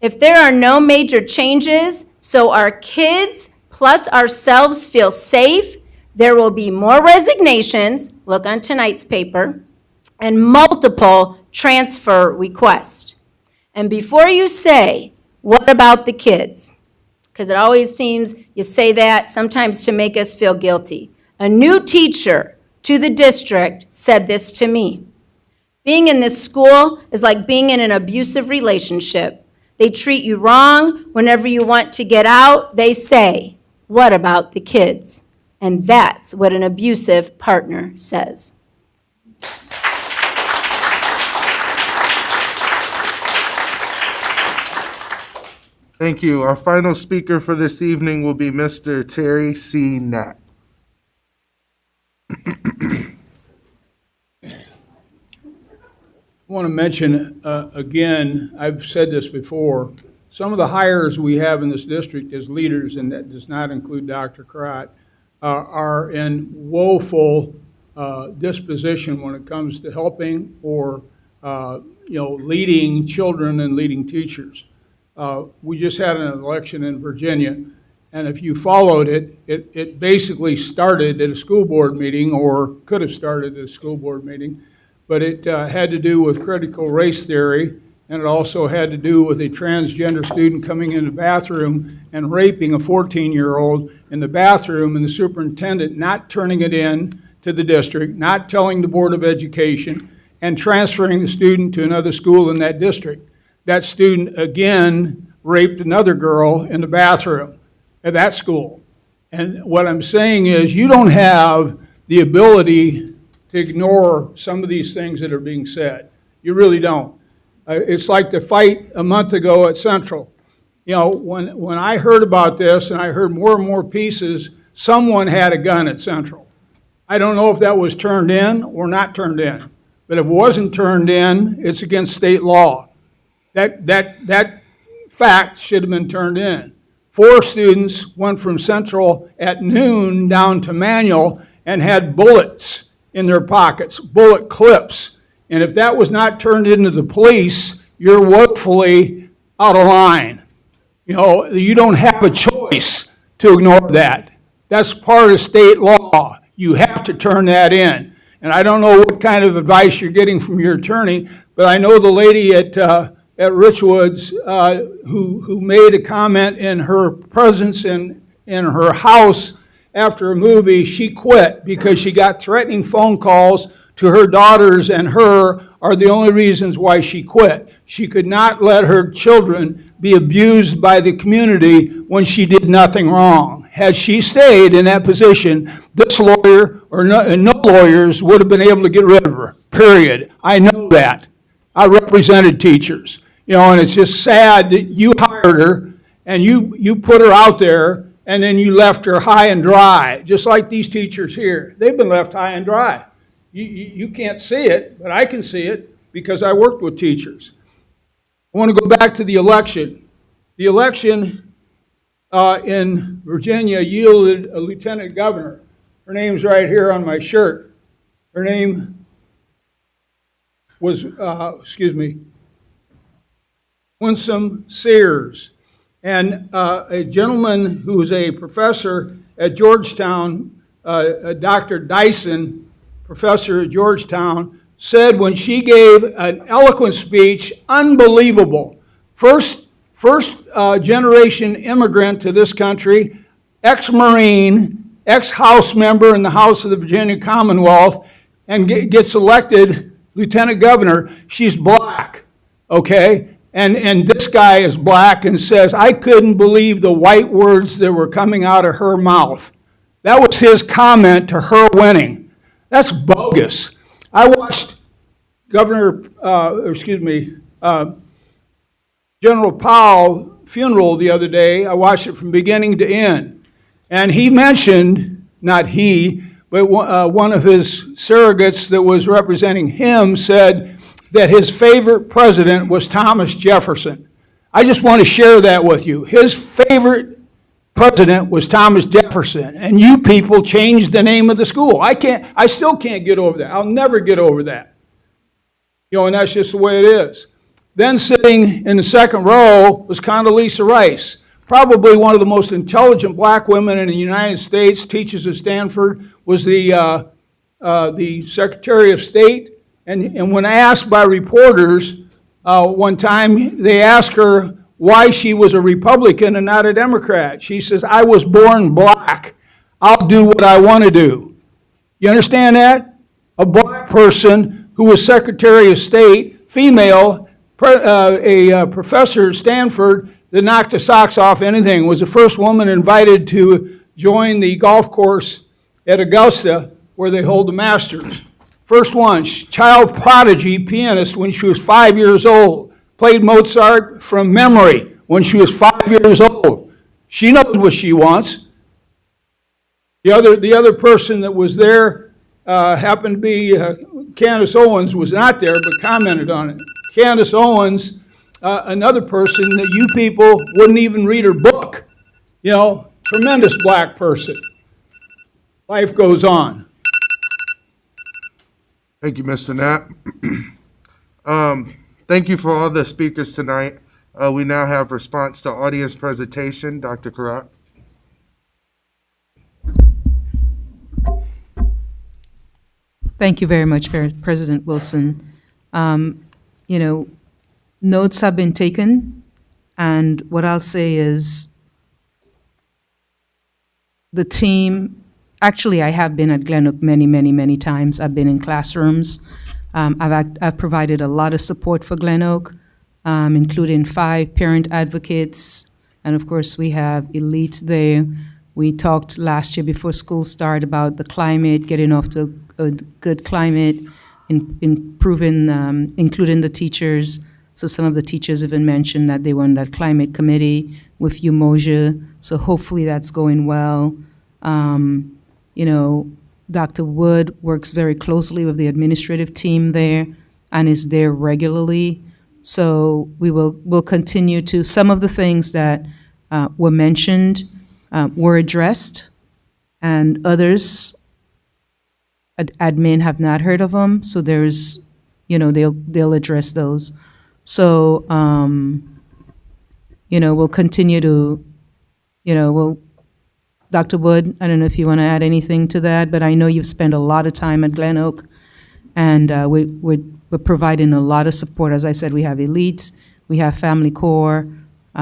If there are no major changes, so our kids plus ourselves feel safe, there will be more resignations, look on tonight's paper, and multiple transfer requests. And before you say, what about the kids? Because it always seems you say that sometimes to make us feel guilty. A new teacher to the district said this to me. Being in this school is like being in an abusive relationship. They treat you wrong. Whenever you want to get out, they say, what about the kids? And that's what an abusive partner says. Thank you. Our final speaker for this evening will be Mr. Terry C. Knapp. I want to mention, again, I've said this before, some of the hires we have in this district as leaders, and that does not include Dr. Karat, are in woeful disposition when it comes to helping or leading children and leading teachers. We just had an election in Virginia, and if you followed it, it basically started at a school board meeting, or could have started at a school board meeting, but it had to do with critical race theory, and it also had to do with a transgender student coming in the bathroom and raping a 14-year-old in the bathroom, and the superintendent not turning it in to the district, not telling the Board of Education, and transferring the student to another school in that district. That student, again, raped another girl in the bathroom at that school. And what I'm saying is you don't have the ability to ignore some of these things that are being said. You really don't. It's like the fight a month ago at Central. You know, when I heard about this and I heard more and more pieces, someone had a gun at Central. I don't know if that was turned in or not turned in, but if it wasn't turned in, it's against state law. That fact should have been turned in. 4 students went from Central at noon down to Manual and had bullets in their pockets, bullet clips. And if that was not turned into the police, you're woefully out of line. You know, you don't have a choice to ignore that. That's part of state law. You have to turn that in. And I don't know what kind of advice you're getting from your attorney, but I know the lady at Richwoods who made a comment in her presence in her house after a movie. She quit because she got threatening phone calls to her daughters, and her are the only reasons why she quit. She could not let her children be abused by the community when she did nothing wrong. Had she stayed in that position, this lawyer or no lawyers would have been able to get rid of her, period. I know that. I represented teachers, you know, and it's just sad that you hired her and you put her out there and then you left her high and dry, just like these teachers here. They've been left high and dry. You can't see it, but I can see it because I worked with teachers. I want to go back to the election. The election in Virginia yielded a lieutenant governor. Her name's right here on my shirt. Her name was, Winsome Sears. And a gentleman who was a professor at Georgetown, Dr. Dyson, professor at Georgetown, said when she gave an eloquent speech, unbelievable. First generation immigrant to this country, ex-Marine, ex-House member in the House of the Virginia Commonwealth, and gets elected lieutenant governor. She's black, okay? And this guy is black and says, I couldn't believe the white words that were coming out of her mouth. That was his comment to her winning. That's bogus. I watched General Powell funeral the other day. I watched it from beginning to end. And he mentioned, not he, but one of his surrogates that was representing him said that his favorite president was Thomas Jefferson. I just want to share that with you. His favorite president was Thomas Jefferson, and you people changed the name of the school. I still can't get over that. I'll never get over that. And that's just the way it is. Then sitting in the second row was Condoleezza Rice, probably one of the most intelligent black women in the United States, teaches at Stanford, was the Secretary of State. And when asked by reporters one time, they asked her why she was a Republican and not a Democrat. She says, I was born black. I'll do what I want to do. You understand that? A black person who was Secretary of State, female, a professor at Stanford that knocked the socks off anything, was the first woman invited to join the golf course at Augusta where they hold the Masters. First one, child prodigy pianist when she was 5 years old. Played Mozart from memory when she was 5 years old. She knows what she wants. The other person that was there happened to be Candace Owens, was not there but commented on it. Candace Owens, another person that you people wouldn't even read her book. Tremendous black person. Life goes on. Thank you, Mr. Knapp. Thank you for all the speakers tonight. We now have response to audience presentation. Dr. Karat. Thank you very much, President Wilson. Notes have been taken, and what I'll say is the team, actually, I have been at Glen Oak many, many, many times. I've been in classrooms. I've provided a lot of support for Glen Oak, including 5 parent advocates, and of course, we have Elite there. We talked last year before school started about the climate, getting off to a good climate, improving, including the teachers. So some of the teachers even mentioned that they were on that climate committee with Umoja. So hopefully that's going well. Dr. Wood works very closely with the administrative team there and is there regularly. So we'll continue to, some of the things that were mentioned were addressed, and others, admin have not heard of them, so there's, they'll address those. So, we'll continue to, Dr. Wood, I don't know if you want to add anything to that, but I know you've spent a lot of time at Glen Oak, and we're providing a lot of support. As I said, we have Elite, we have Family Core, we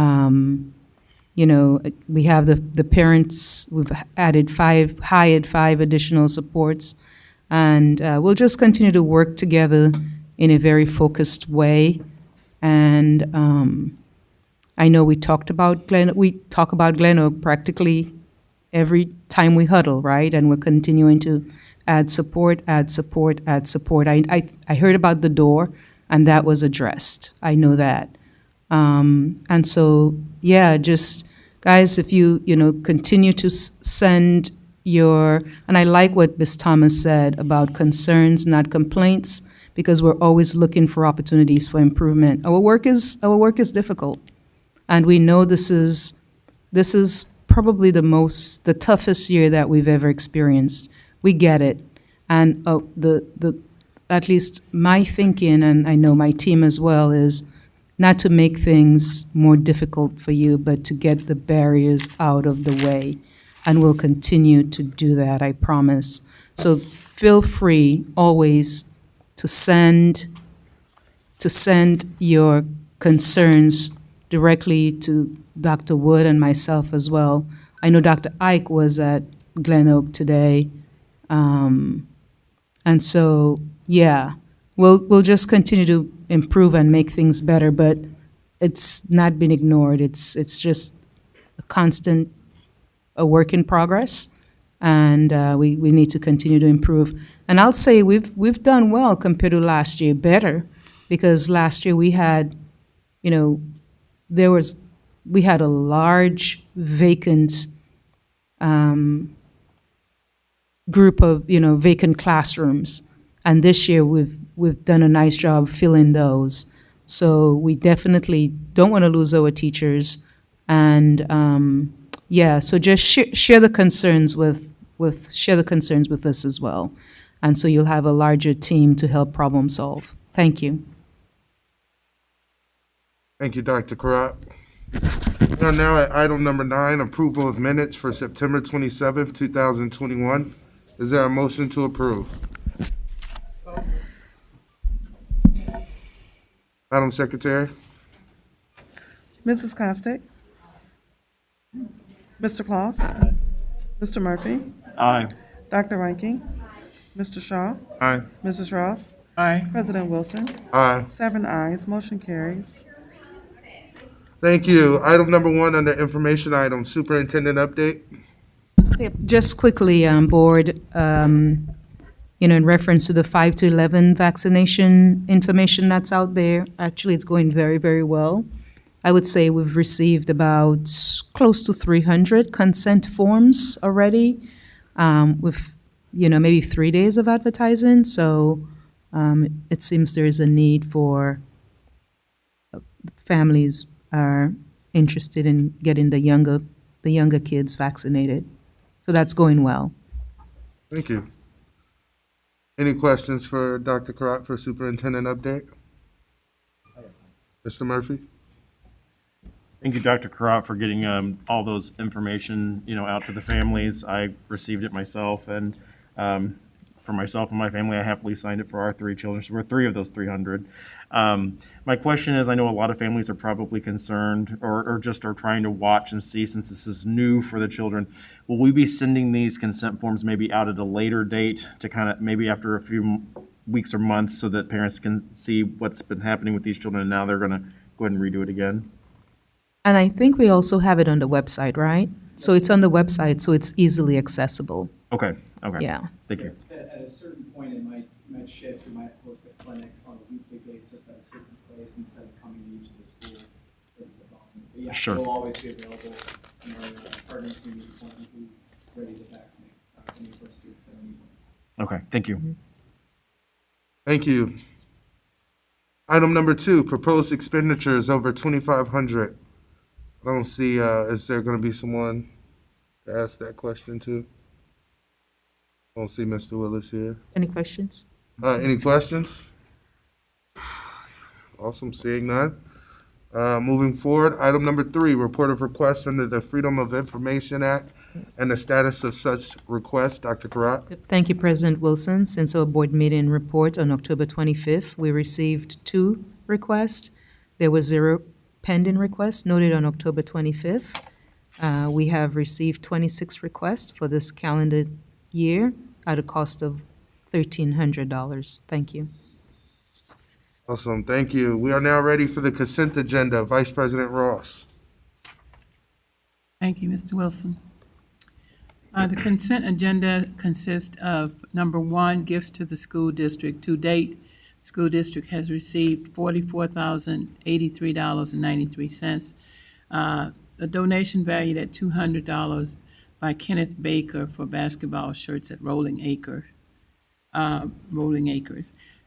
have the parents, we've hired 5 additional supports, and we'll just continue to work together in a very focused way. And I know we talk about Glen Oak practically every time we huddle, right? And we're continuing to add support. I heard about the door, and that was addressed. I know that. And so, yeah, just guys, if you continue to send and I like what Ms. Thomas said about concerns, not complaints, because we're always looking for opportunities for improvement. Our work is difficult, and we know this is probably the toughest year that we've ever experienced. We get it, and at least my thinking, and I know my team as well, is not to make things more difficult for you, but to get the barriers out of the way. And we'll continue to do that, I promise. So feel free always to send your concerns directly to Dr. Wood and myself as well. I know Dr. Ike was at Glen Oak today. And so, yeah, we'll just continue to improve and make things better, but it's not been ignored. It's just a work in progress, and we need to continue to improve. And I'll say we've done well compared to last year, better, because last year we had, we had a large vacant group of vacant classrooms, and this year we've done a nice job filling those. So we definitely don't want to lose our teachers, and so just share the concerns with us as well, and so you'll have a larger team to help problem solve. Thank you. Thank you, Dr. Karat. We are now at item number 9, approval of minutes for September 27th, 2021. Is there a motion to approve? Madam Secretary? Mrs. Costick? Mr. Claus? Mr. Murphy? Aye. Dr. Ranking? Mr. Shaw? Aye. Mrs. Ross? Aye. President Wilson? Aye. 7 ayes, motion carries. Thank you. Item number 1 under information item, superintendent update. Just quickly, Board, in reference to the 5 to 11 vaccination information that's out there, actually, it's going very, very well. I would say we've received about close to 300 consent forms already, with, maybe 3 days of advertising. So it seems there is a need for families are interested in getting the younger kids vaccinated. So that's going well. Thank you. Any questions for Dr. Karat for superintendent update? Mr. Murphy? Thank you, Dr. Karat, for getting all those information, out to the families. I received it myself, and for myself and my family, I happily signed it for our 3 children. So we're 3 of those 300. My question is, I know a lot of families are probably concerned or just are trying to watch and see, since this is new for the children. Will we be sending these consent forms maybe out at a later date to kind of maybe after a few weeks or months so that parents can see what's been happening with these children and now they're going to go ahead and redo it again? And I think we also have it on the website, right? So it's on the website, so it's easily accessible. Okay. Yeah. Thank you. At a certain point, it might shift. You might host a clinic on a weekly basis at a certain place instead of coming to each of the schools as the volume. But yeah, Sure. We'll always be available, and our partners can be appointed ready to vaccinate any of our students at any point. Okay, thank you. Thank you. Item number 2, proposed expenditures over $2,500. I don't see, is there going to be someone to ask that question to? I don't see Mr. Willis here. Any questions? Any questions? Awesome, seeing none. Moving forward, item number 3, report of requests under the Freedom of Information Act and the status of such requests. Dr. Karat? Thank you, President Wilson. Since our board meeting report on October 25th, we received 2 requests. There were 0 pending requests noted on October 25th. We have received 26 requests for this calendar year at a cost of $1,300. Thank you. Awesome, thank you. We are now ready for the consent agenda. Vice President Ross. Thank you, Mr. Wilson. The consent agenda consists of, number 1, gifts to the school district. To date, school district has received $44,083.93. A donation valued at $200 by Kenneth Baker for basketball shirts at Rolling Acres.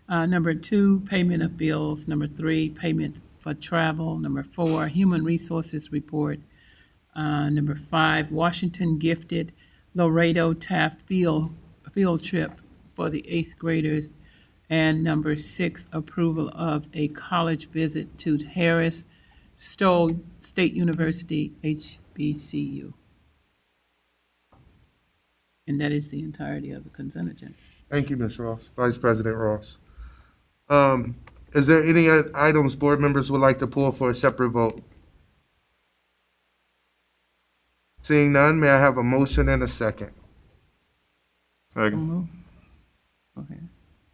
Number 2, payment of bills. Number 3, payment for travel. Number 4, human resources report. Number 5, Washington gifted Laredo Taft field trip for the 8th graders. And number 6, approval of a college visit to Harris Stowe State University, HBCU. And that is the entirety of the consent agenda. Thank you, Ms. Ross. Vice President Ross. Is there any items board members would like to pull for a separate vote? Seeing none, may I have a motion and a second? Second. Okay.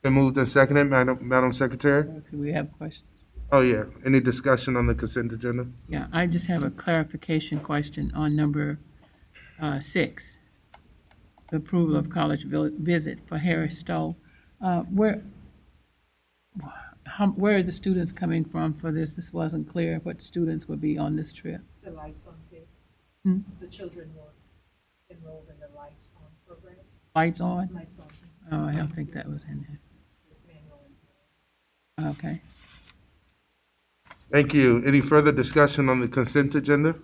Been moved and seconded, Madam Secretary? Do we have questions? Oh, yeah. Any discussion on the consent agenda? Yeah, I just have a clarification question on number 6. The approval of college visit for Harris Stowe. Where are the students coming from for this? This wasn't clear what students would be on this trip. The Lights On kids. Hmm? The children were enrolled in the Lights On program. Lights on? Lights On. Oh, I don't think that was in there. It's manual. Okay. Thank you. Any further discussion on the consent agenda?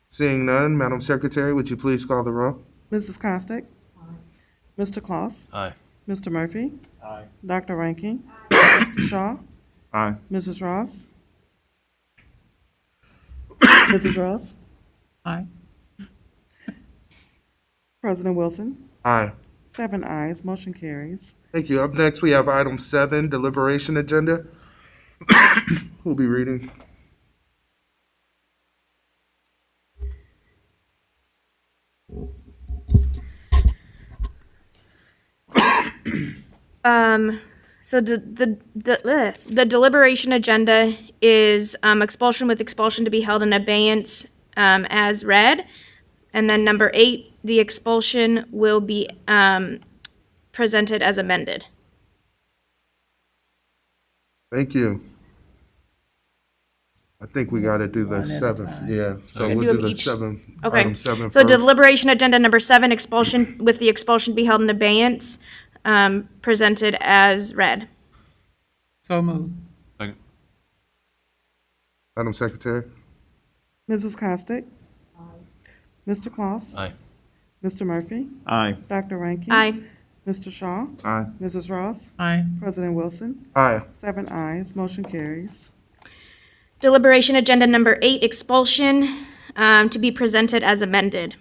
Seeing none, Madam Secretary, would you please call the roll? Mrs. Costick? Mr. Claus? Aye. Mr. Murphy? Aye. Dr. Ranking? Mr. Shaw? Aye. Mrs. Ross? Mrs. Ross? Aye. President Wilson? Aye. 7 ayes, motion carries. Thank you. Up next, we have item 7, deliberation agenda. Who'll be reading? So the deliberation agenda is expulsion with expulsion to be held in abeyance as read. And then number 8, the expulsion will be presented as amended. Thank you. I think we got to do the 7th, yeah. So Okay. we'll Do do them the each. 7th, Okay. item 7 So first. deliberation agenda number 7, expulsion with the expulsion be held in abeyance, presented as read. So moved. Second. Madam Secretary? Mrs. Costick? Mr. Claus? Aye. Mr. Murphy? Aye. Dr. Rankin? Aye. Mr. Shaw? Aye. Mrs. Ross? Aye. President Wilson? Aye. 7 ayes, motion carries. Deliberation agenda number 8, expulsion, to be presented as amended.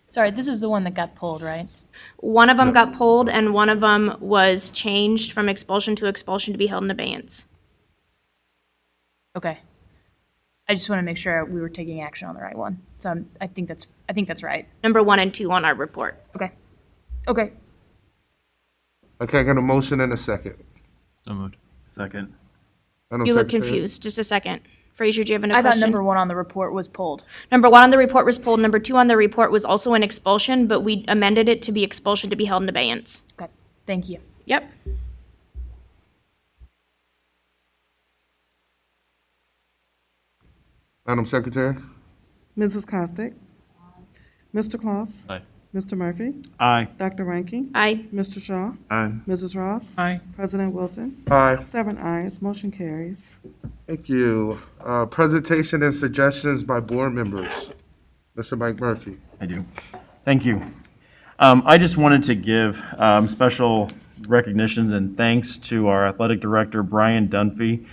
Sorry, this is the one that got pulled, right? One of them got pulled and one of them was changed from expulsion to expulsion to be held in abeyance. Okay. I just want to make sure we were taking action on the right one. So I think that's right. Number 1 and 2 on our report. Okay. Okay. Okay, I got a motion and a second. So moved. Second. Madam You look Secretary? confused. Just a second. Frazier, do you have any I thought question? number 1 on the report was pulled. Number 1 on the report was pulled. Number 2 on the report was also an expulsion, but we amended it to be expulsion to be held in abeyance. Okay. Thank you. Yep. Madam Secretary? Mrs. Costick? Mr. Claus? Aye. Mr. Murphy? Aye. Dr. Rankin? Aye. Mr. Shaw? Aye. Mrs. Ross? Aye. President Wilson? Aye. 7 ayes, motion carries. Thank you. Presentation and suggestions by board members. Mr. Mike Murphy. I do. Thank you. I just wanted to give special recognition and thanks to our athletic director, Brian Dunphy,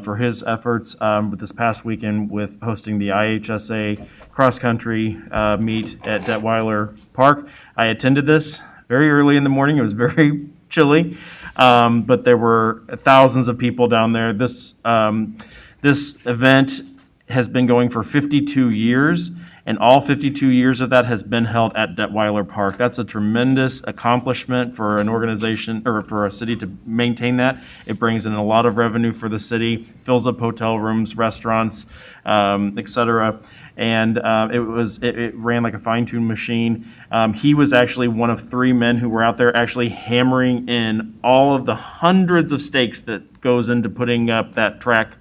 for his efforts with this past weekend with hosting the IHSA cross-country meet at Detweiler Park. I attended this very early in the morning. It was very chilly, but there were thousands of people down there. This event has been going for 52 years, and all 52 years of that has been held at Detweiler Park. That's a tremendous accomplishment for an organization or for a city to maintain that. It brings in a lot of revenue for the city, fills up hotel rooms, restaurants, et cetera. And it ran like a fine-tuned machine. He was actually one of 3 men who were out there actually hammering in all of the hundreds of stakes that goes into putting up that track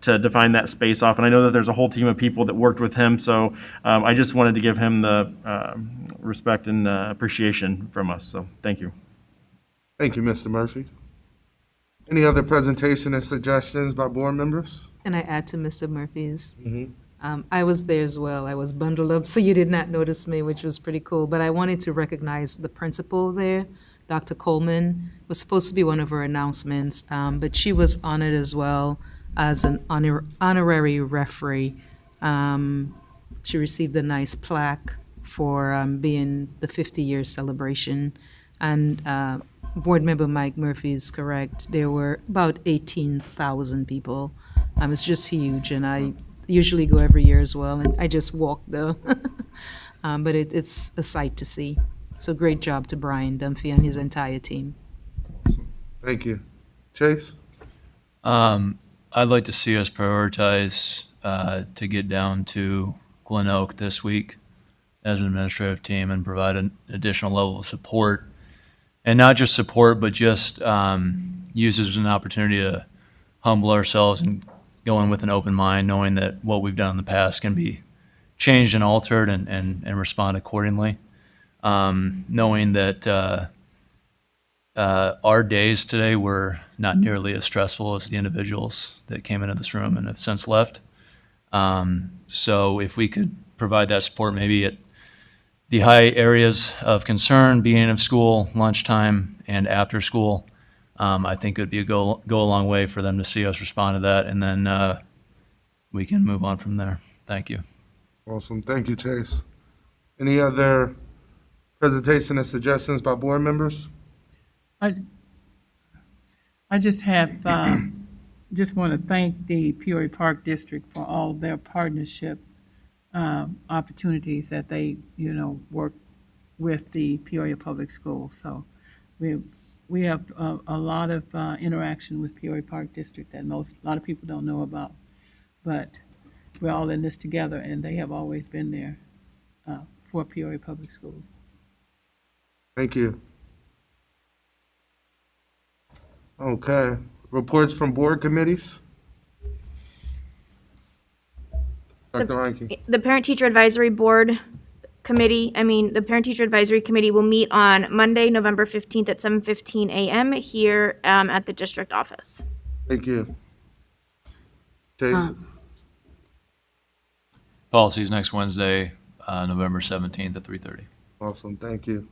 to define that space off. And I know that there's a whole team of people that worked with him, so I just wanted to give him the respect and appreciation from us. So thank you. Thank you, Mr. Murphy. Any other presentation and suggestions by board members? Can I add to Mr. Murphy's? Mm-hmm. I was there as well. I was bundled up, so you did not notice me, which was pretty cool. But I wanted to recognize the principal there, Dr. Coleman. Was supposed to be one of her announcements, but she was honored as well as an honorary referee. She received a nice plaque for being the 50-year celebration. And Board Member Mike Murphy is correct. There were about 18,000 people. It's just huge, and I usually go every year as well, and I just walk though. But it's a sight to see. So great job to Brian Dunphy and his entire team. Thank you. Chase? I'd like to see us prioritize to get down to Glen Oak this week as an administrative team and provide an additional level of support. And not just support, but just use it as an opportunity to humble ourselves and go in with an open mind, knowing that what we've done in the past can be changed and altered and respond accordingly. Knowing that our days today were not nearly as stressful as the individuals that came into this room and have since left. So if we could provide that support maybe at the high areas of concern, beginning of school, lunchtime, and after school, I think it would be a go a long way for them to see us respond to that, and then we can move on from there. Thank you. Awesome. Thank you, Chase. Any other presentation and suggestions by board members? I just have, just want to thank the Peoria Park District for all of their partnership opportunities that they, work with the Peoria Public Schools. So we have a lot of interaction with Peoria Park District that a lot of people don't know about. But we're all in this together, and they have always been there for Peoria Public Schools. Thank you. Okay. Reports from board committees? Dr. Reinke. The Parent-Teacher Advisory Board Committee, the Parent-Teacher Advisory Committee will meet on Monday, November 15th at 7:15 a.m. here at the district office. Thank you. Chase? Policies next Wednesday, November 17th at 3:30. Awesome. Thank you.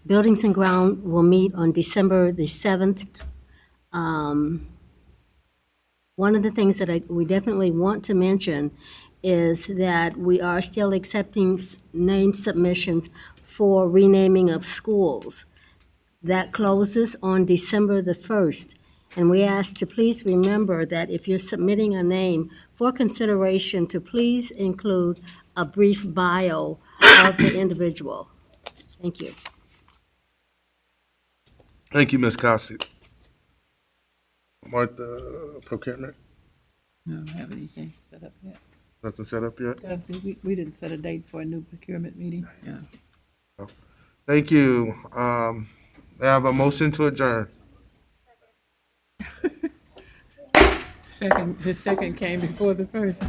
Buildings and Ground will meet on December the 7th. One of the things that we definitely want to mention is that we are still accepting name submissions for renaming of schools. That closes on December the 1st. And we ask to please remember that if you're submitting a name for consideration, to please include a brief bio of the individual. Thank you. Thank you, Ms. Costi. Martha, procurement? I don't have anything set up yet. Nothing set up yet? We didn't set a date for a new procurement meeting. Yeah. Thank you. I have a motion to adjourn. The second came before the first.